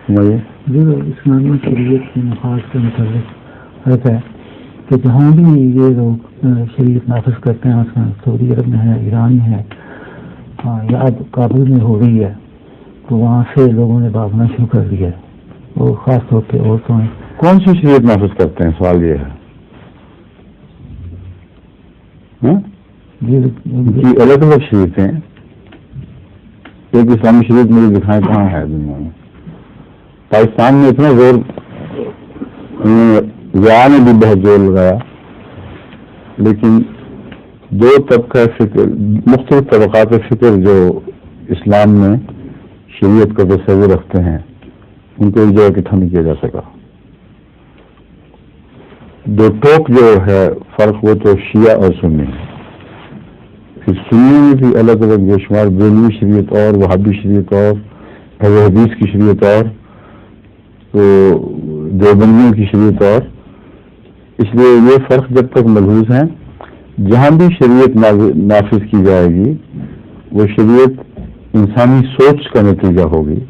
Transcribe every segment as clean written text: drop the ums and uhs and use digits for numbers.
جو اسلامی شریعت کے نفاذ کے متعلق ہے کہ جہاں بھی یہ لوگ شریعت نافذ کرتے ہیں، مثلا سعودی عرب میں ہے، ایران میں ہے، یا اب کابل میں ہو رہی ہے، تو وہاں سے لوگوں نے بھاگنا شروع کر دیا ہے، اور خاص طور پہ عورتوں نے۔ کون سی شریعت نافذ کرتے ہیں؟ سوال یہ ہے جی الگ الگ شریعتیں، ایک اسلامی شریعت مجھے دکھائیں کہاں ہے دنیا میں؟ پاکستان میں اتنا زور ضیاء نے بھی بہت زور لگایا، لیکن دو طبقہ فکر، مختلف طبقات فکر جو اسلام میں شریعت کا تصور رکھتے ہیں، ان کو ایک جگہ اکٹھا نہیں کیا جا سکا۔ دو ٹوک جو ہے فرق، وہ تو شیعہ اور سنی ہے۔ پھر سنی میں بھی الگ الگ بے شمار بریلوی شریعت اور وہابی شریعت اور اہل حدیث کی شریعت اور تو دیوبندیوں کی شریعت اور، اس لیے یہ فرق جب تک ملحوظ ہیں، جہاں بھی شریعت نافذ کی جائے گی وہ شریعت انسانی سوچ کا نتیجہ ہوگی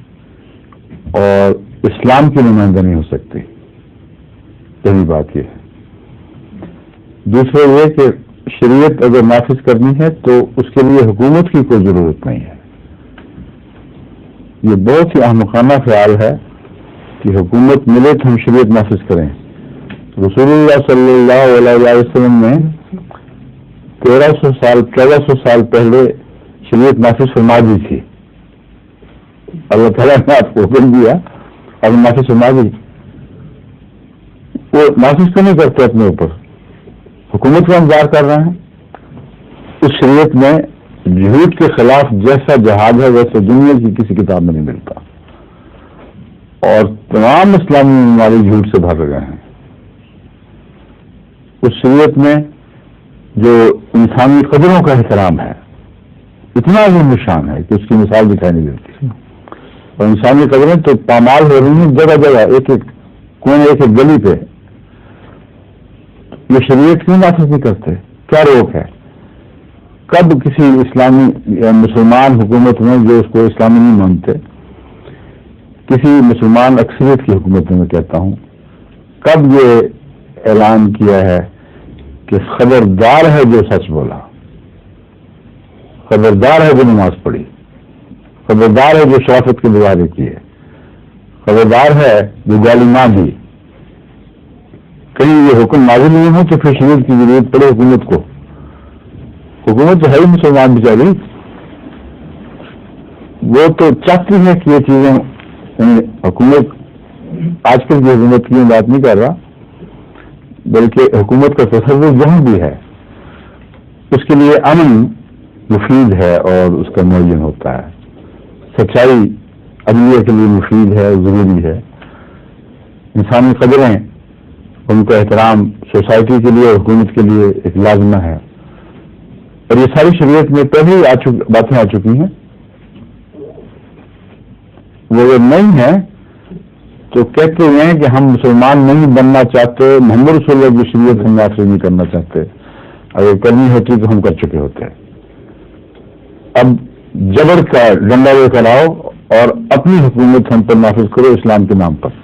اور اسلام کی نمائندہ نہیں ہو سکتی۔ پہلی بات یہ ہے۔ دوسرا یہ کہ شریعت اگر نافذ کرنی ہے تو اس کے لیے حکومت کی کوئی ضرورت نہیں ہے۔ یہ بہت ہی احمقانہ خیال ہے کہ حکومت ملے تو ہم شریعت نافذ کریں۔ رسول اللہ صلی اللہ علیہ وسلم نے 1400 سال پہلے شریعت نافذ فرما دی تھی۔ اللہ تعالیٰ نے آپ کو حکم دیا اور نافذ فرما دی، وہ نافذ تو نہیں کرتے اپنے اوپر، حکومت کا انتظار کر رہے ہیں۔ اس شریعت میں جھوٹ کے خلاف جیسا جہاد ہے ویسے دنیا کی کسی کتاب میں نہیں ملتا، اور تمام اسلامی ممالک جھوٹ سے بھر گئے ہیں۔ اس شریعت میں جو انسانی قدروں کا احترام ہے اتنا عظیم شان ہے کہ اس کی مثال دکھائی نہیں دیتی، اور انسانی قدریں تو پامال ہو رہی ہیں جگہ جگہ، ایک ایک کونے، ایک ایک گلی پہ۔ یہ شریعت کیوں نافذ نہیں کرتے؟ کیا روک ہے؟ کب کسی اسلامی یا مسلمان حکومت میں جو اس کو اسلامی نہیں مانتے، کسی مسلمان اکثریت کی حکومت میں میں کہتا ہوں، کب یہ اعلان کیا ہے کہ خبردار ہے جو سچ بولا، خبردار ہے جو نماز پڑھی، خبردار ہے جو شرافت کے مظاہرے کیے، خبردار ہے جو گالی نہ دی؟ کہیں یہ حکم نازل نہیں ہو تو پھر شریعت کی ضرورت پڑے حکومت کو؟ حکومت تو ہے ہی مسلمان بیچاری، وہ تو چاہتی ہے کہ یہ چیزیں، حکومت آج کل کی حکومت کی بات نہیں کر رہا، بلکہ حکومت کا تصور جہاں بھی ہے اس کے لیے امن مفید ہے اور اس کا معین ہوتا ہے، سچائی عدلیہ کے لیے مفید ہے، ضروری ہے، انسانی قدریں، ان کا احترام سوسائٹی کے لیے اور حکومت کے لیے ایک لازمہ ہے، اور یہ ساری شریعت میں پہلے باتیں آ چکی ہیں۔ وہ اگر نہیں ہے تو کہتے ہیں کہ ہم مسلمان نہیں بننا چاہتے، محمد رسول اللہ کی شریعت ہم نافذ نہیں کرنا چاہتے، اگر کرنی ہوتی تو ہم کر چکے ہوتے۔ اب جبر کا ڈنڈا لے کر آؤ اور اپنی حکومت ہم پر نافذ کرو اسلام کے نام پر۔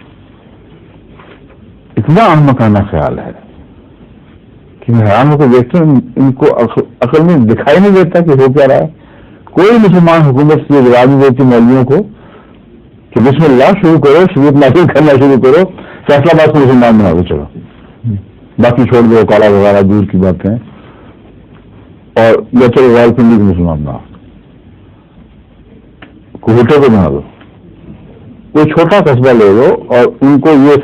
اتنا احمقانہ خیال ہے کہ میں حیران ہو کے دیکھتے ہیں، ان کو عقل میں دکھائی نہیں دیتا کہ ہو کیا رہا ہے۔ کوئی مسلمان حکومت یہ جواب نہیں دیتی مولویوں کو کہ بسم اللہ شروع کرو، شریعت نافذ کرنا شروع کرو، فیصلہ باد کو مسلمان بنا دو، چلو باقی چھوڑ دو، کالا وغیرہ دور کی باتیں، اور یا چلو رائل پنڈی کو مسلمان بنا، کوٹے کو بنا دو، کوئی چھوٹا قصبہ لے لو، اور ان کو یہ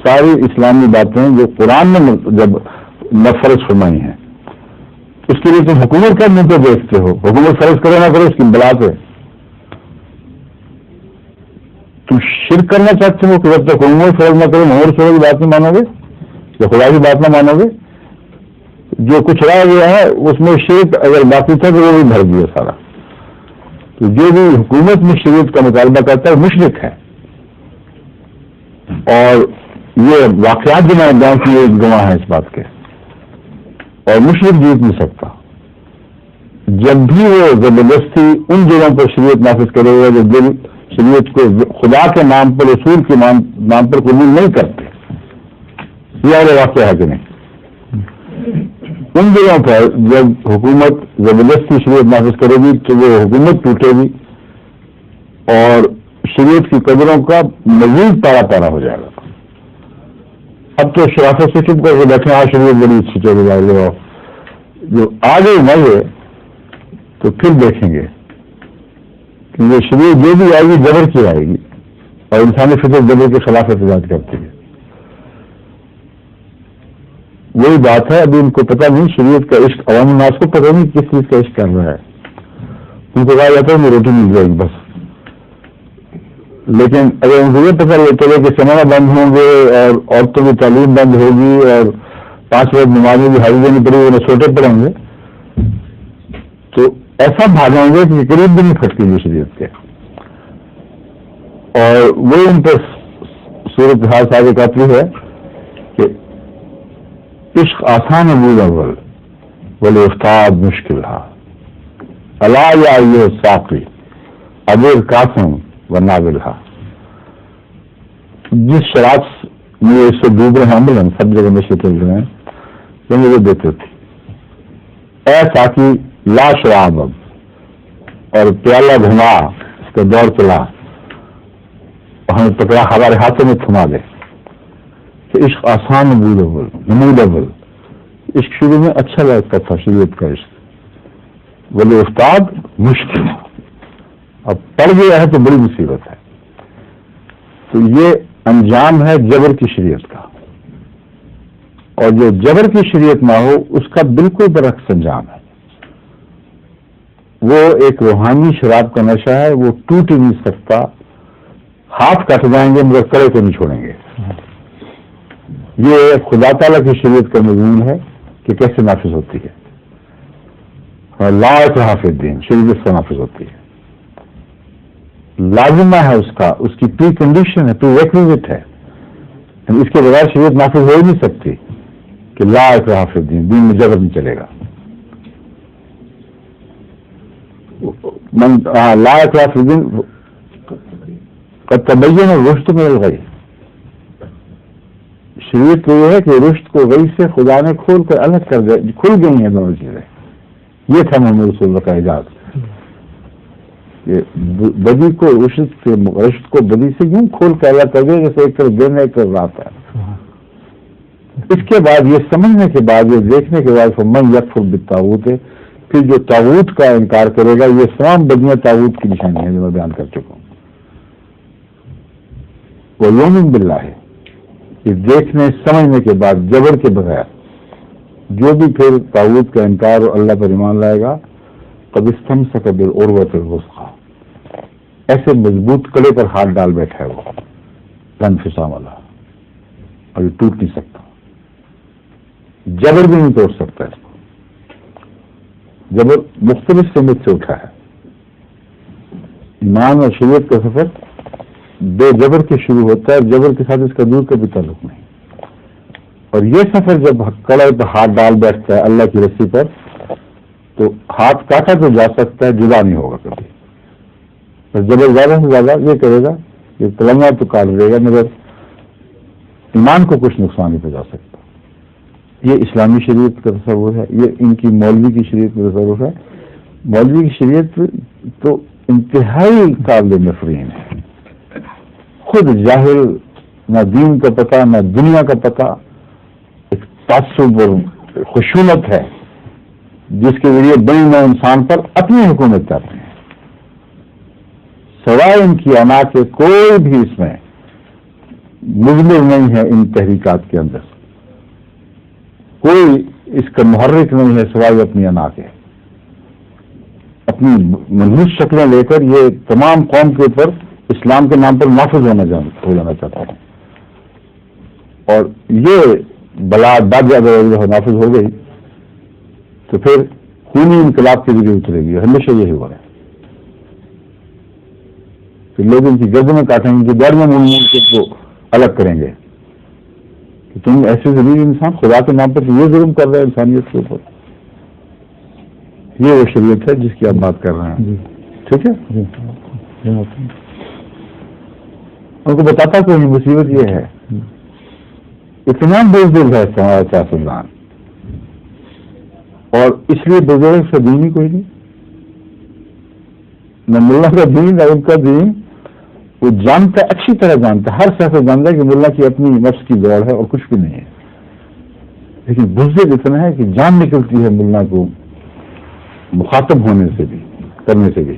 ساری اسلامی باتیں جو قرآن نے جب فرض فرمائی ہیں، اس کے لیے تم حکومت کا منہ پہ دیکھتے ہو، حکومت فرض کرے نہ کرو اس کی بلا پہ تم شرک کرنا چاہتے ہو کہ جب تک حکومت فرض نہ کرو محمد صلی اللہ کی بات نہیں مانو گے یا خدا کی بات نہ مانو گے؟ جو کچھ رہ گیا ہے اس میں شرک اگر باقی تھا تو وہ بھی بھر دیا سارا۔ تو جو بھی حکومت میں شریعت کا مطالبہ کرتا ہے مشرک ہے، اور یہ واقعات جو میں بیان کیے گواہ ہیں اس بات کے، اور مشرک جیت نہیں سکتا۔ جب بھی وہ زبردستی ان جگہوں پر شریعت نافذ کرے گا جو دل شریعت کو خدا کے نام پر، رسول کے نام پر قبول نہیں کرتے. یہ اور واقعہ ہے کہ نہیں؟ ان جگہوں پر جب حکومت زبردستی شریعت نافذ کرے گی تو وہ حکومت ٹوٹے گی اور شریعت کی قدروں کا مزید پارا پارا ہو جائے گا. اب تو شرافت سے چپ کر کے بیٹھے آ شریعت بڑی اچھی چلی جائے گی، جو آ گئی مزے تو پھر دیکھیں گے کہ یہ شریعت جو بھی آئے گی جبر کی آئے گی، اور انسانی فطرت جبر کے خلاف احتجاج کرتی ہے. وہی بات ہے، ابھی ان کو پتہ نہیں شریعت کا عشق، عوام الناس کو پتہ نہیں کس چیز کا عشق کر رہا ہے. ان کو کہا جاتا ہے کہ روٹی مل جائے گی بس. لیکن اگر ان کو یہ پتہ چلے کہ سنیما بند ہوں گے اور عورتوں کی تعلیم بند ہوگی اور 5 وقت نمازیں بھی حاضر دینی پڑے گی، چھوٹے پڑیں گے تو ایسا بھاگیں گے کہ قریب بھی نہیں پھٹکیں گے شریعت کے. اور وہ ان پر صورت حال صاحب کافی ہے کہ عشق آسان بود اول ولی استاد مشکل ہے. الا یا ایھا الساقی ابر قاسم و ناول ہے. جس شراب میں اس سے ڈوب رہے ہیں عملاً سب جگہ نشے چل رہے ہیں، وہ مجھے دیتے تھے اے ساقی لا شراب اب، اور پیالہ گھما اس کا دور چلا اور ہمیں پکڑا ہمارے ہاتھوں میں تھما دے. کہ عشق آسان بود اول نمود اول، عشق شروع میں اچھا لگتا تھا شریعت کا عشق، ولی استاد مشکل، اب پڑ گیا ہے تو بڑی مصیبت ہے. تو یہ انجام ہے جبر کی شریعت کا، اور جو جبر کی شریعت نہ ہو اس کا بالکل برعکس انجام ہے. وہ ایک روحانی شراب کا نشہ ہے، وہ ٹوٹ ہی نہیں سکتا. ہاتھ کٹ جائیں گے مگر کڑے کو نہیں چھوڑیں گے. یہ خدا تعالیٰ کی شریعت کا مضمون ہے کہ کیسے نافذ ہوتی ہے. اور لا اکراہ فی الدین شریعت سے نافذ ہوتی ہے، لازمہ ہے اس کی پری کنڈیشن ہے، پری ریکویزٹ ہے. اس کے بغیر شریعت نافذ ہو ہی نہیں سکتی کہ لا اکراہ فی الدین، دین میں جبر نہیں چلے گا. لا اکراہ فی الدین قد تبین الرشد من الغی. شریعت تو یہ ہے کہ رشد کو غی سے خدا نے کھول کر الگ کر دیا، کھل گئی ہیں دونوں چیزیں. یہ تھا محمد رسول اللہ کا اعجاز کہ بدی کو رشد کو بدی سے یوں کھول کر الگ کر دیا جیسے ایک طرف دن ایک طرف رات ہے. اس کے بعد یہ سمجھنے کے بعد، یہ دیکھنے کے بعد فمن یکفر بالطاغوت ہے، پھر جو طاغوت کا انکار کرے گا. یہ تمام بدیاں طاغوت کی نشانی ہے جو میں بیان کر چکا ہوں. وَيُؤْمِنُ بِاللَّهِ، یہ دیکھنے سمجھنے کے بعد جبر کے بغیر جو بھی پھر طاغوت کا انکار اور اللہ پر ایمان لائے گا، قد استمسک بالعروۃ الوثقی، ایسے مضبوط کڑے پر ہاتھ ڈال بیٹھا ہے وہ لا انفصام والا، اور یہ ٹوٹ نہیں سکتا. جبر بھی نہیں توڑ سکتا اس کو. جبر مختلف سمت سے اٹھا ہے. ایمان اور شریعت کا سفر بے جبر کے شروع ہوتا ہے، جبر کے ساتھ اس کا دور کا بھی تعلق نہیں. اور یہ سفر جب کڑے پہ ہاتھ ڈال بیٹھتا ہے اللہ کی رسی پر، تو ہاتھ کاٹا تو جا سکتا ہے، جدا نہیں ہوگا کبھی. بس جبر زیادہ سے زیادہ یہ کرے گا، یہ تلنگا تو کاٹ دے گا، مگر ایمان کو کچھ نقصان نہیں پہنچا سکتا. یہ اسلامی شریعت کا تصور ہے، یہ ان کی مولوی کی شریعت کا تصور ہے. مولوی کی شریعت تو انتہائی قابل نفرین ہے. خود جاہل، نہ دین کا پتہ نہ دنیا کا پتہ، ایک تعصب اور خشونت ہے جس کے ذریعے بڑی نوع انسان پر اپنی حکومت کرتے ہیں. سوائے ان کی انا کے کوئی بھی اس میں مضمر نہیں ہے. ان تحریکات کے اندر کوئی اس کا محرک نہیں ہے سوائے اپنی انا کے. اپنی منحوس شکلیں لے کر یہ تمام قوم کے اوپر اسلام کے نام پر نافذ ہو جانا چاہتا ہے. اور یہ بلا داد اگر نافذ ہو گئی تو پھر خونی انقلاب کے ذریعے اترے گی. ہمیشہ یہی ہوا ہے کہ لوگ ان کی گردنیں کاٹیں گے، ان کی گاڑیاں مول کے کو الگ کریں گے کہ تم ایسے ضروری انسان خدا کے نام پر یہ ظلم کر رہے ہیں انسانیت کے اوپر. یہ وہ شریعت ہے جس کی آپ بات کر رہے ہیں. ٹھیک ہے. ان کو بتاتا کوئی نہیں، مصیبت یہ ہے اتنا بزدل ہے ہمارا سیاستدان، اور اس لیے بزرگ سے دین ہی کوئی نہیں، نہ ملا کا دین نہ ان کا دین. وہ جانتا ہے، اچھی طرح جانتا ہے، ہر سیاست جانتا ہے کہ ملا کی اپنی نفس کی دوڑ ہے اور کچھ بھی نہیں ہے، لیکن بزدل اتنا ہے کہ جان نکلتی ہے ملا کو مخاطب ہونے سے بھی، کرنے سے بھی،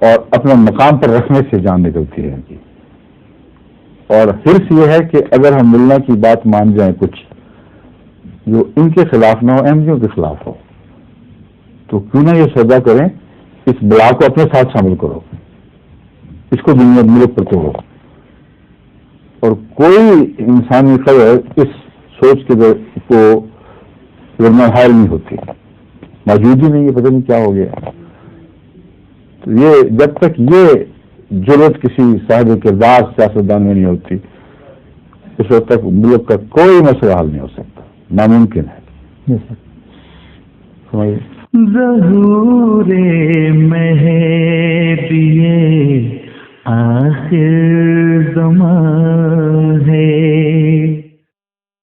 اور اپنا مقام پر رکھنے سے جان نکلتی ہے ان کی. اور حرص یہ ہے کہ اگر ہم ملا کی بات مان جائیں کچھ جو ان کے خلاف نہ ہو، احمدیوں کے خلاف ہو، تو کیوں نہ یہ سودا کریں، اس بلا کو اپنے ساتھ شامل کرو، اس کو دنیا ملک پر توڑو. اور کوئی انسانی خبر اس سوچ کے کو ورنہ حائل نہیں ہوتی، موجود ہی نہیں ہے، پتہ نہیں کیا ہو گیا. تو یہ جب تک یہ جرأت کسی صاحب کردار سیاستدان میں نہیں ہوتی، اس وقت تک ملک کا کوئی مسئلہ حل نہیں ہو سکتا، ناممکن ہے. ظہور مہدی آخر زمان